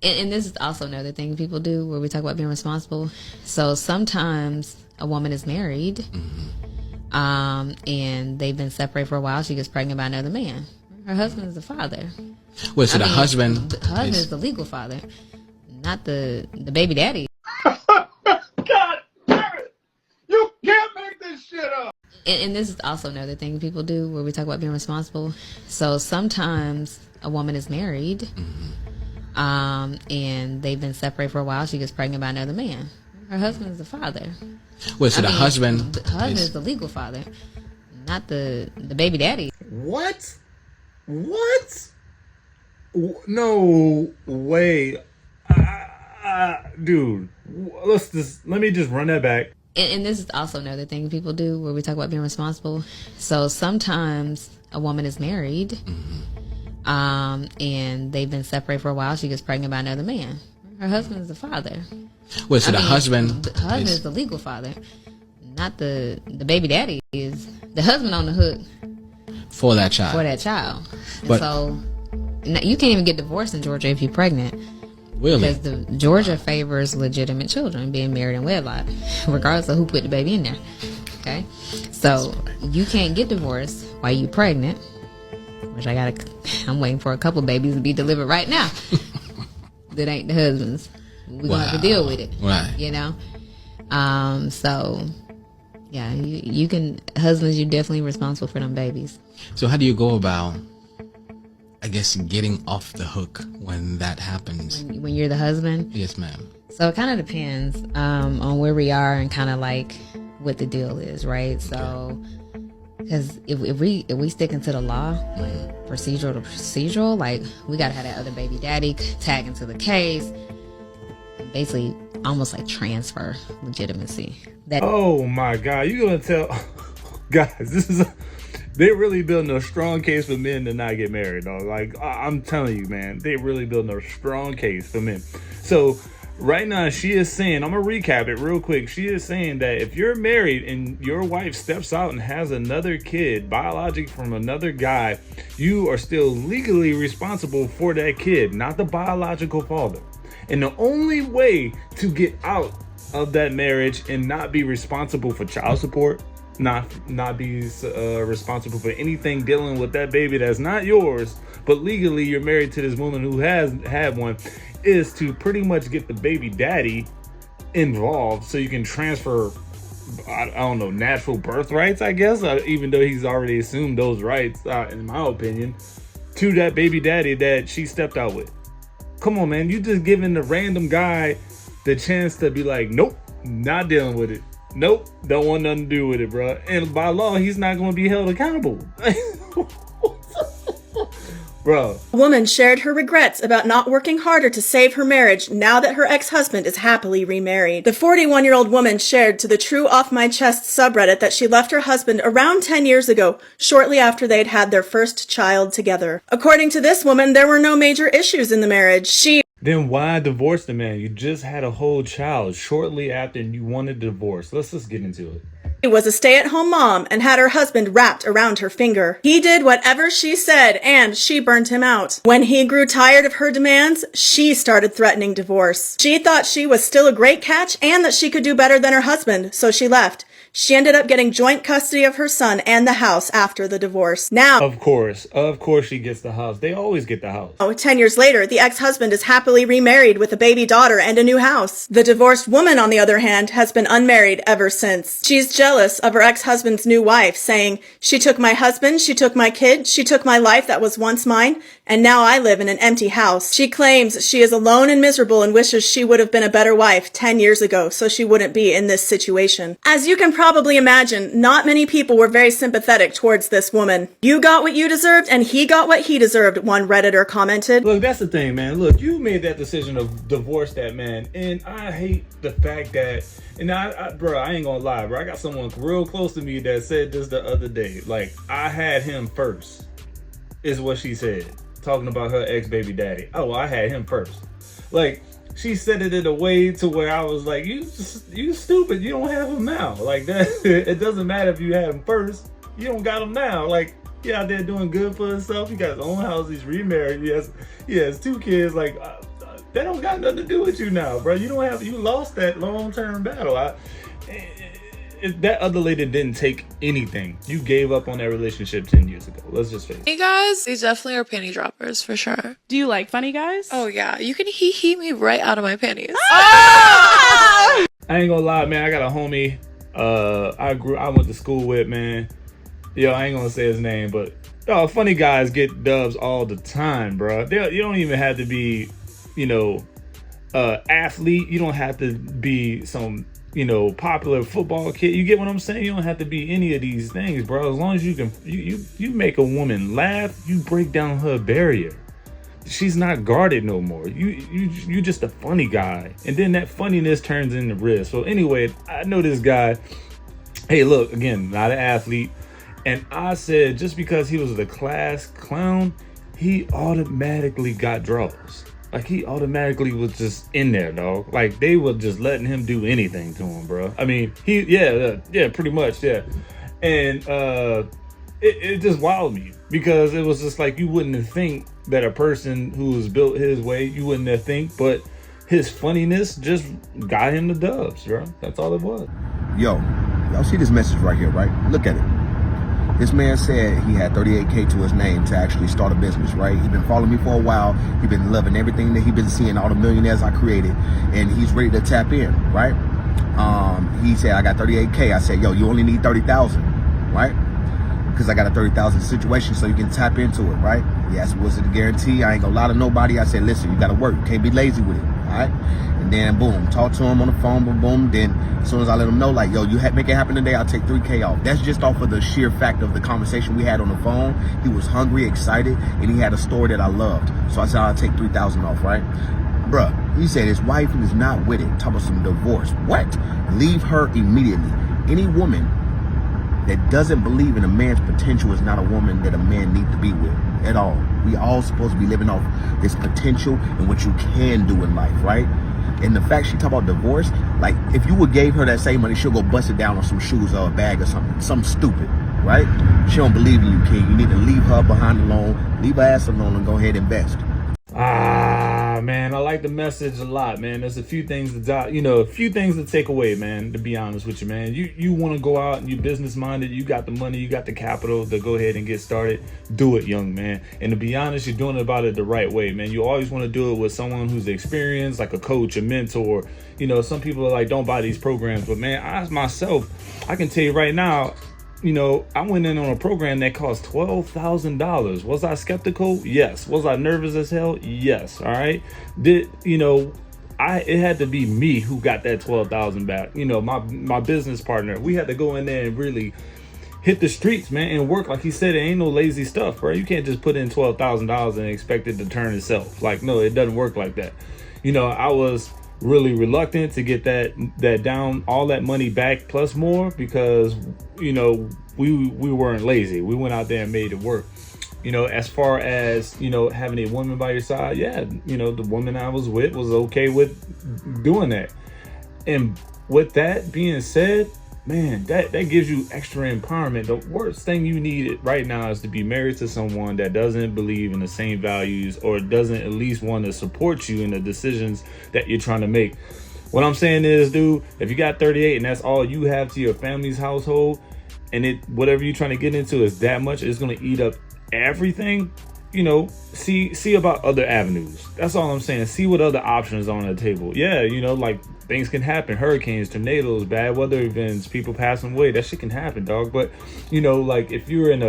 And this is also another thing people do where we talk about being responsible. So sometimes a woman is married, and they've been separated for a while. She gets pregnant by another man. Her husband is the father. Wait, so the husband is the legal father, not the baby daddy. God damn it! You can't make this shit up. And this is also another thing people do where we talk about being responsible. So sometimes a woman is married, and they've been separated for a while. She gets pregnant by another man. Her husband is the father. Wait, so the husband is the legal father, not the baby daddy. What? No way, dude. Let me just run that back. And this is also another thing people do where we talk about being responsible. So sometimes a woman is married, and they've been separated for a while. She gets pregnant by another man. Her husband is the father. Wait, so the husband is the legal father, not the baby daddy. Is the husband on the hook for that child? And so you can't even get divorced in Georgia if you're pregnant. Really? Because Georgia favors legitimate children being married in wedlock, regardless of who put the baby in there. Okay, so you can't get divorced while you're pregnant. Which I'm waiting for a couple babies to be delivered right now. That ain't the husband's. We're gonna have to deal with it. Right. You know. So yeah, you can husbands. You're definitely responsible for them babies. So how do you go about, I guess, getting off the hook when that happens? When you're the husband? Yes, ma'am. So it kind of depends on where we are and kind of like what the deal is, right? Okay. So, because if we stick into the law, like procedural to procedural, like we gotta have that other baby daddy tag into the case, basically almost like transfer legitimacy. Oh my God, you gonna tell guys they're really building a strong case for men to not get married, though. Like, I'm telling you, man, they really building a strong case for men. So right now she is saying, I'm gonna recap it real quick. She is saying that if you're married and your wife steps out and has another kid, biologic from another guy, you are still legally responsible for that kid, not the biological father. And the only way to get out of that marriage and not be responsible for child support, not be responsible for anything dealing with that baby that's not yours, but legally you're married to this woman who has had one, is to pretty much get the baby daddy involved so you can transfer, I don't know, natural birth rights, I guess, even though he's already assumed those rights, in my opinion, to that baby daddy that she stepped out with. Come on, man, you just giving the random guy the chance to be like, nope, not dealing with it. Nope, don't want nothing to do with it, bro. And by law, he's not going to be held accountable. Bro. A woman shared her regrets about not working harder to save her marriage now that her ex-husband is happily remarried. The 41-year-old woman shared to the True Off My Chest subreddit that she left her husband around 10 years ago, shortly after they'd had their first child together. According to this woman, there were no major issues in the marriage. Then why divorce the man? You just had a whole child shortly after you wanted a divorce. Let's just get into it. She was a stay-at-home mom and had her husband wrapped around her finger. He did whatever she said, and she burned him out. When he grew tired of her demands, she started threatening divorce. She thought she was still a great catch and that she could do better than her husband, so she left. She ended up getting joint custody of her son and the house after the divorce. Now, Of course she gets the house. They always get the house. 10 years later, the ex-husband is happily remarried with a baby daughter and a new house. The divorced woman, on the other hand, has been unmarried ever since. She's jealous of her ex-husband's new wife, saying, "She took my husband, she took my kid, she took my life that was once mine, and now I live in an empty house." She claims she is alone and miserable and wishes she would have been a better wife 10 years ago so she wouldn't be in this situation. As you can probably imagine, not many people were very sympathetic towards this woman. "You got what you deserved and he got what he deserved," one Redditor commented. Look, that's the thing, man. Look, you made that decision to divorce that man, and I hate the fact that, and bro, I ain't gonna lie, bro. I got someone real close to me that said this the other day. Like, I had him first, is what she said, talking about her ex-baby daddy. Oh, I had him first. Like, she said it in a way to where I was like, you stupid, you don't have him now. Like, that, it doesn't matter if you had him first, you don't got him now. Like, he out there doing good for himself, he got his own house, he's remarried, he has 2 kids. Like, That don't got nothing to do with you now, bro. You lost that long-term battle. That other lady didn't take anything. You gave up on that relationship 10 years ago. Let's just face it. Funny guys, these definitely are panty droppers for sure. Do you like funny guys? Oh yeah, you can heat me right out of my panties. I ain't gonna lie, man. I got a homie. I went to school with, man. Yo, I ain't gonna say his name, but funny guys get dubs all the time, bro. You don't even have to be, athlete. You don't have to be some, popular football kid. You get what I'm saying? You don't have to be any of these things, bro. As long as you can, you make a woman laugh, you break down her barrier. She's not guarded no more. You just a funny guy, and then that funniness turns into risk. So anyway, I know this guy. Hey, look, again, not an athlete, and I said just because he was the class clown, he automatically got draws. Like, he automatically was just in there, dog. Like, they were just letting him do anything to him, bro. I mean, pretty much, yeah. And it just wowed me, because it was just like, you wouldn't think that a person who was built his way, you wouldn't have think, but his funniness just got him the dubs, bro. That's all it was. Yo, y'all see this message right here, right? Look at it. This man said he had 38K to his name to actually start a business, right? He's been following me for a while. He's been loving everything that he's been seeing, all the millionaires I created, and he's ready to tap in, right? He said, I got 38K. I said, yo, you only need 30,000, right? Because I got a 30,000 situation, so you can tap into it, right? Yes, was it a guarantee? I ain't gonna lie to nobody. I said, listen, you gotta work. You can't be lazy with it, all right? And then boom, talk to him on the phone, boom, boom. Then as soon as I let him know, like, yo, you make it happen today, I'll take 3K off. That's just off of the sheer fact of the conversation we had on the phone. He was hungry, excited, and he had a story that I loved. So I said, I'll take 3,000 off, right? Bruh, he said his wife is not with it. Talk about some divorce. What? Leave her immediately. Any woman that doesn't believe in a man's potential is not a woman that a man needs to be with at all. We all supposed to be living off this potential and what you can do in life, right? And the fact she talk about divorce, like, if you would gave her that same money, she'll go bust it down on some shoes or a bag or something stupid, right? She don't believe in you, King. You need to leave her behind alone, leave her ass alone, and go ahead and invest. Man, I like the message a lot, man. There's a few things to take away, man, to be honest with you, man. You want to go out and you business minded, you got the money, you got the capital to go ahead and get started. Do it, young man. And to be honest, you're doing about it the right way, man. You always want to do it with someone who's experienced, like a coach, a mentor. Some people are like, don't buy these programs, but man, I can tell you right now, I went in on a program that cost $12,000. Was I skeptical? Yes. Was I nervous as hell? Yes. All right. It had to be me who got that $12,000 back. My business partner, we had to go in there and really hit the streets, man, and work. Like he said, it ain't no lazy stuff, bro. You can't just put in $12,000 and expect it to turn itself. Like, no, it doesn't work like that. I was really reluctant to get that down, all that money back plus more, because we weren't lazy. We went out there and made it work. As far as having a woman by your side, yeah, the woman I was with was okay with doing that. And with that being said, man, that gives you extra empowerment. The worst thing you need right now is to be married to someone that doesn't believe in the same values, or doesn't at least want to support you in the decisions that you're trying to make. What I'm saying is, dude, if you got 38 and that's all you have to your family's household, and whatever you're trying to get into is that much, it's going to eat up everything. See about other avenues. That's all I'm saying. See what other options are on the table. Yeah, like, things can happen. Hurricanes, tornadoes, bad weather events, people passing away. That shit can happen, dog. But, like, if you're in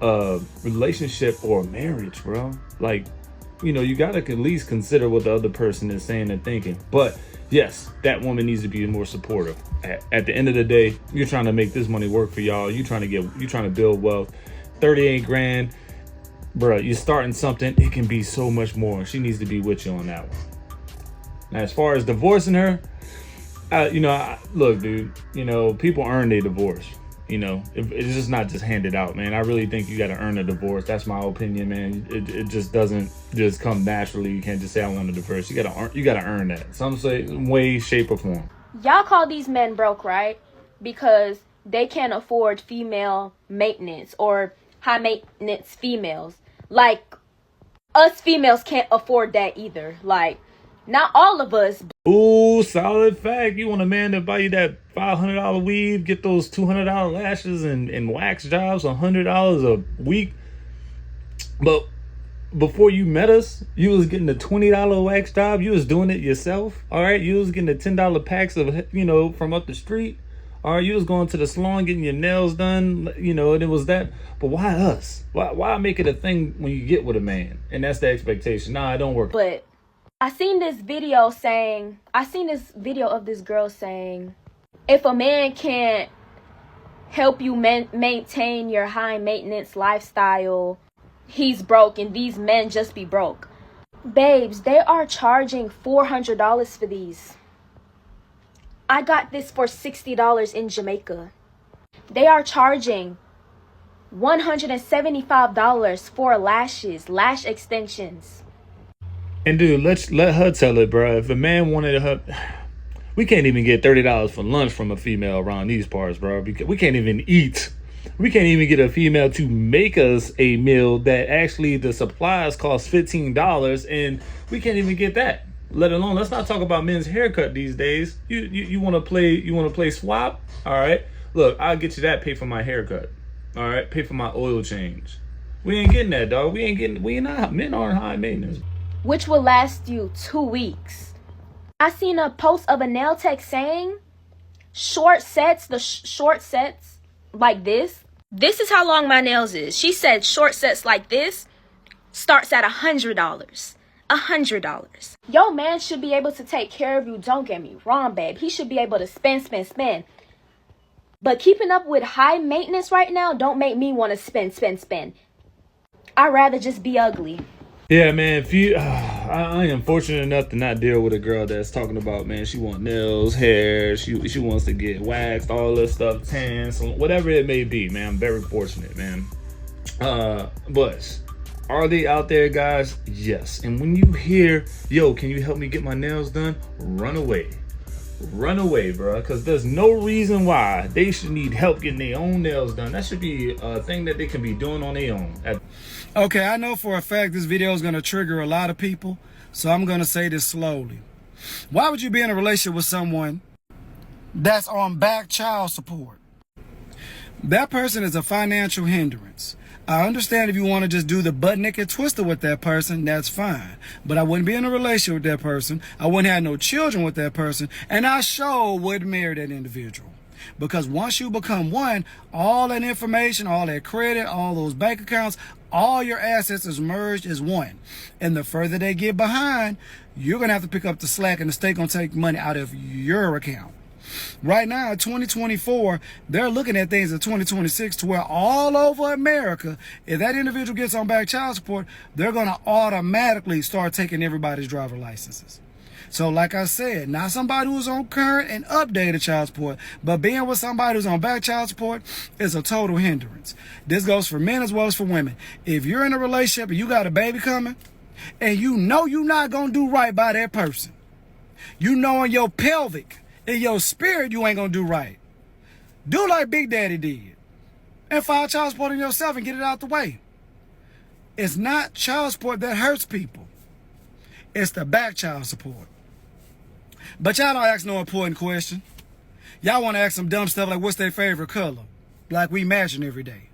a relationship or a marriage, bro, like, you got to at least consider what the other person is saying and thinking. But yes, that woman needs to be more supportive. At the end of the day, you're trying to make this money work for y'all. You're trying to build wealth. 38 grand. Bro, you're starting something. It can be so much more. She needs to be with you on that one. Now, as far as divorcing her, look, dude, people earn their divorce. It's just not just handed out, man. I really think you got to earn a divorce. That's my opinion, man. It just doesn't just come naturally. You can't just say I want a divorce. You got to earn that. Some way, shape, or form. Y'all call these men broke, right? Because they can't afford female maintenance or high maintenance females. Like, us females can't afford that either. Like, Not all of us. Ooh, solid fact. You want a man to buy you that $500 weave, get those $200 lashes and wax jobs, $100 a week. But before you met us, you was getting a $20 wax job. You was doing it yourself. All right. You was getting the $10 packs of, from up the street. All right. You was going to the salon, getting your nails done, and it was that. But why us? Why make it a thing when you get with a man? And that's the expectation. Nah, it don't work. But I seen this video of this girl saying, if a man can't help you maintain your high maintenance lifestyle, he's broke, and these men just be broke. Babes, they are charging $400 for these. I got this for $60 in Jamaica. They are charging $175 for lashes, lash extensions. And dude, let her tell it, bro. If a man wanted her, we can't even get $30 for lunch from a female around these parts, bro. Because we can't even eat. We can't even get a female to make us a meal that actually the supplies cost $15, and we can't even get that. Let alone, let's not talk about men's haircut these days. You want to play swap? All right. Look, I'll get you that. Pay for my haircut. All right. Pay for my oil change. We ain't getting that, dog. Men aren't high maintenance. Which will last you 2 weeks. I seen a post of a nail tech saying short sets like this. This is how long my nails is. She said short sets like this starts at $100. $100. Your man should be able to take care of you. Don't get me wrong, babe. He should be able to spend. But keeping up with high maintenance right now don't make me want to spend. I'd rather just be ugly. Yeah, man. I am fortunate enough to not deal with a girl that's talking about, man, she wants nails, hair, she wants to get waxed, all this stuff, tan, so whatever it may be, man. I'm very fortunate, man. But are they out there, guys? Yes. And when you hear, yo, can you help me get my nails done? Run away, bro, because there's no reason why they should need help getting their own nails done. That should be a thing that they can be doing on their own. Okay, I know for a fact this video is going to trigger a lot of people, so I'm going to say this slowly. Why would you be in a relationship with someone that's on back child support? That person is a financial hindrance. I understand if you want to just do the butt naked twister with that person, that's fine. But I wouldn't be in a relationship with that person. I wouldn't have no children with that person. And I sure wouldn't marry that individual. Because once you become one, all that information, all that credit, all those bank accounts, all your assets is merged as one. And the further they get behind, you're going to have to pick up the slack, and the state going to take money out of your account. Right now, 2024, they're looking at things in 2026 to where all over America, if that individual gets on back child support, they're going to automatically start taking everybody's driver licenses. So like I said, not somebody who's on current and updated child support, but being with somebody who's on back child support is a total hindrance. This goes for men as well as for women. If you're in a relationship and you got a baby coming, and you know you're not going to do right by that person, you know in your pelvic, in your spirit, you ain't going to do right. Do like Big Daddy did and file child support on yourself and get it out the way. It's not child support that hurts people. It's the back child support. But y'all don't ask no important question. Y'all want to ask some dumb stuff like what's their favorite color? Like we matching every day.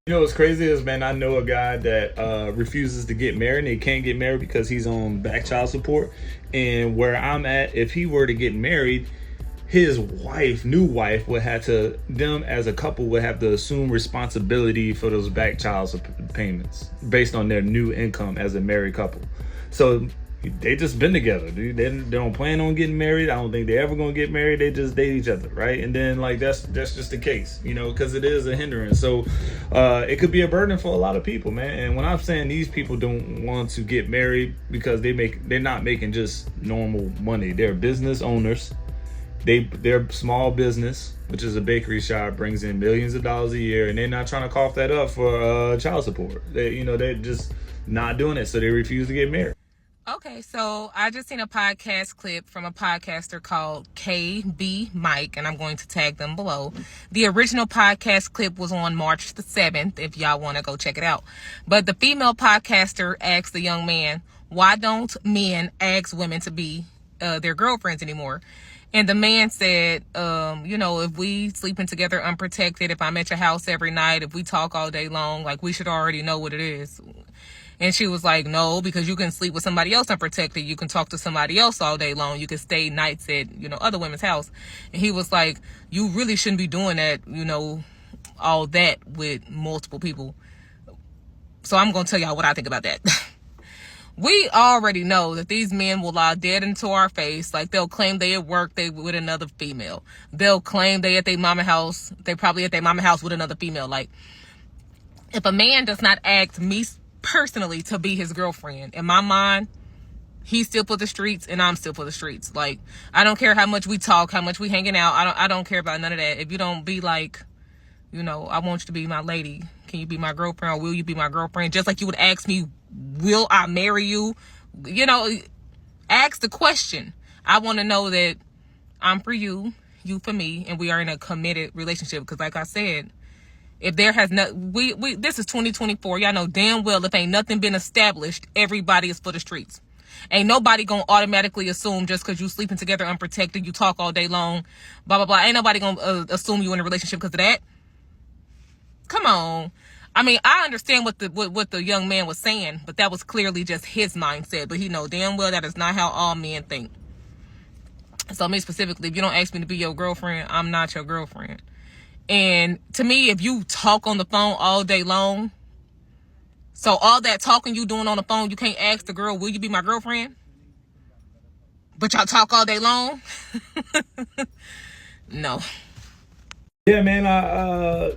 You know what's crazy is, man, I know a guy that refuses to get married, and he can't get married because he's on back child support. And where I'm at, if he were to get married, his new wife would have to, them as a couple would have to assume responsibility for those back child payments based on their new income as a married couple. So they just been together, dude. They don't plan on getting married. I don't think they're ever gonna get married. They just date each other, right? And then like that's just the case, you know, because it is a hindrance. So it could be a burden for a lot of people, man. And when I'm saying these people don't want to get married because they're not making just normal money. They're business owners. Their small business, which is a bakery shop, brings in millions of dollars a year, and they're not trying to cough that up for child support. They're just not doing it, so they refuse to get married. Okay, so I just seen a podcast clip from a podcaster called KB Mike, and I'm going to tag them below. The original podcast clip was on March the 7th, if y'all want to go check it out. But the female podcaster asked the young man, why don't men ask women to be their girlfriends anymore? And the man said, if we sleeping together unprotected, if I'm at your house every night, if we talk all day long, like, we should already know what it is. And she was like, no, because you can sleep with somebody else unprotected. You can talk to somebody else all day long. You can stay nights at, other women's house. And he was like, you really shouldn't be doing that, all that with multiple people. So I'm going to tell y'all what I think about that. We already know that these men will lie dead into our face. Like, they'll claim they at work, they with another female. They'll claim they at their mama house. They probably at their mama house with another female. Like, if a man does not ask me personally to be his girlfriend, in my mind, he's still for the streets and I'm still for the streets. Like, I don't care how much we talk, how much we hanging out. I don't care about none of that. If you don't be like, I want you to be my lady. Can you be my girlfriend, or will you be my girlfriend? Just like you would ask me, will I marry you? Ask the question. I want to know that I'm for you, you for me, and we are in a committed relationship. Because like I said, if there has not, this is 2024. Y'all know damn well if ain't nothing been established, everybody is for the streets. Ain't nobody gonna automatically assume just because you sleeping together unprotected, you talk all day long, blah, blah, blah. Ain't nobody gonna assume you in a relationship because of that. Come on. I mean, I understand what the young man was saying, but that was clearly just his mindset. But he know damn well that is not how all men think. So me specifically, if you don't ask me to be your girlfriend, I'm not your girlfriend. And to me, if you talk on the phone all day long, so all that talking you doing on the phone, you can't ask the girl, will you be my girlfriend? But y'all talk all day long? No. Yeah, man,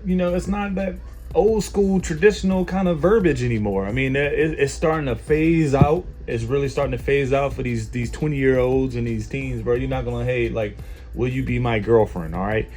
it's not that old school traditional kind of verbiage anymore. I mean, it's starting to phase out. It's really starting to phase out for these 20-year-olds and these teens, bro. You're not gonna hate, like, will you be my girlfriend? All right.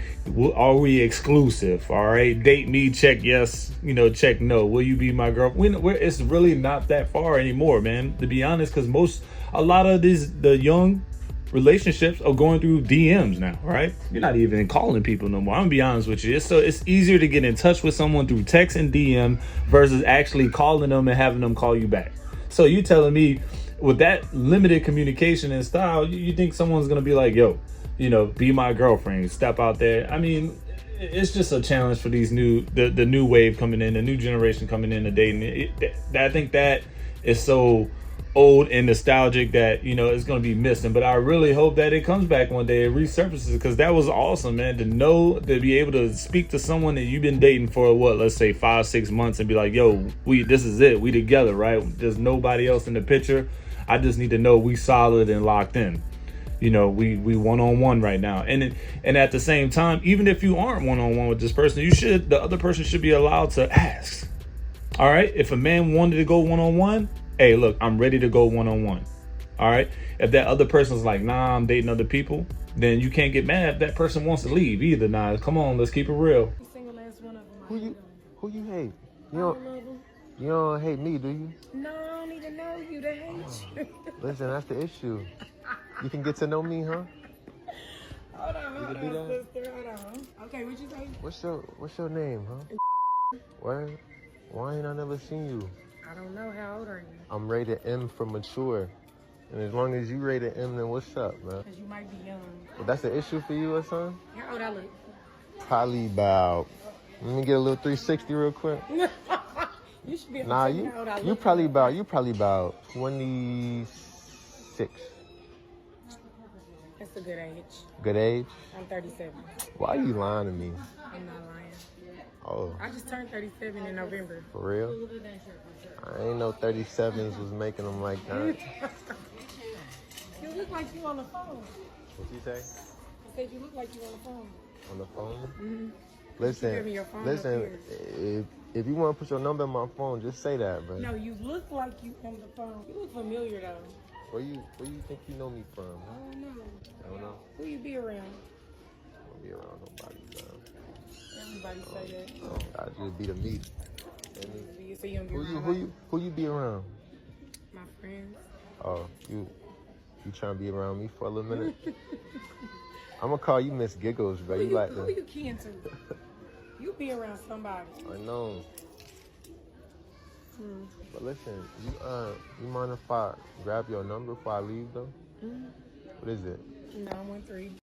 Are we exclusive? All right. Date me, check yes, check no. Will you be my girlfriend? It's really not that far anymore, man, to be honest, because a lot of the young relationships are going through DMs now, right? You're not even calling people no more. I'm gonna be honest with you. It's easier to get in touch with someone through text and DM versus actually calling them and having them call you back. So you telling me with that limited communication and style, you think someone's gonna be like, yo, be my girlfriend, step out there? I mean, it's just a challenge for these the new wave coming in, the new generation coming in, the dating. I think that is so old and nostalgic that it's going to be missing. But I really hope that it comes back one day, it resurfaces, because that was awesome, man, to be able to speak to someone that you've been dating for let's say 5-6 months and be like, yo, this is it, we together, right? There's nobody else in the picture. I just need to know we solid and locked in. We one-on-one right now. And at the same time, even if you aren't one-on-one with this person, the other person should be allowed to ask. All right, if a man wanted to go one-on-one, hey, look, I'm ready to go one-on-one. All right. If that other person's like, nah, I'm dating other people, then you can't get mad if that person wants to leave either. Nah, come on, let's keep it real. Who you hate? You don't hate me, do you? No, I don't even know you to hate you. Listen, that's the issue. You can get to know me, huh? Hold on, sister. Hold on. Okay, what you say? What's your name, huh? Why ain't I never seen you? I don't know. How old are you? I'm rated M for mature. And as long as you rated M, then what's up, man? Because you might be young. Well, that's an issue for you or something? How old I look? Probably about, let me get a little 360 real quick. You should be able nah, to tell me how old I look. you probably about 26. That's a good age. Good age? I'm 37. Why are you lying to me? I'm not lying. Oh. I just turned 37 in November. For real? I ain't know 37s was making them like that. You look like you on the phone. What you say? I said you look like you on the phone. On the phone? Mm-hmm. Listen, if you want to put your number in my phone, just say that, bro. No, you look like you on the phone. You look familiar, though. Where you think you know me from? I don't know. I don't know. Who you be around? I don't be around nobody, bro. Everybody say that. I just be the meat. So you don't be around Who you be around? my friends. Oh, you trying to be around me for a little minute? I'm gonna call you Miss Giggles, bro. You like who you kin to? You be around somebody. I know. But listen, you mind if I grab your number before I leave though? What is it? 913.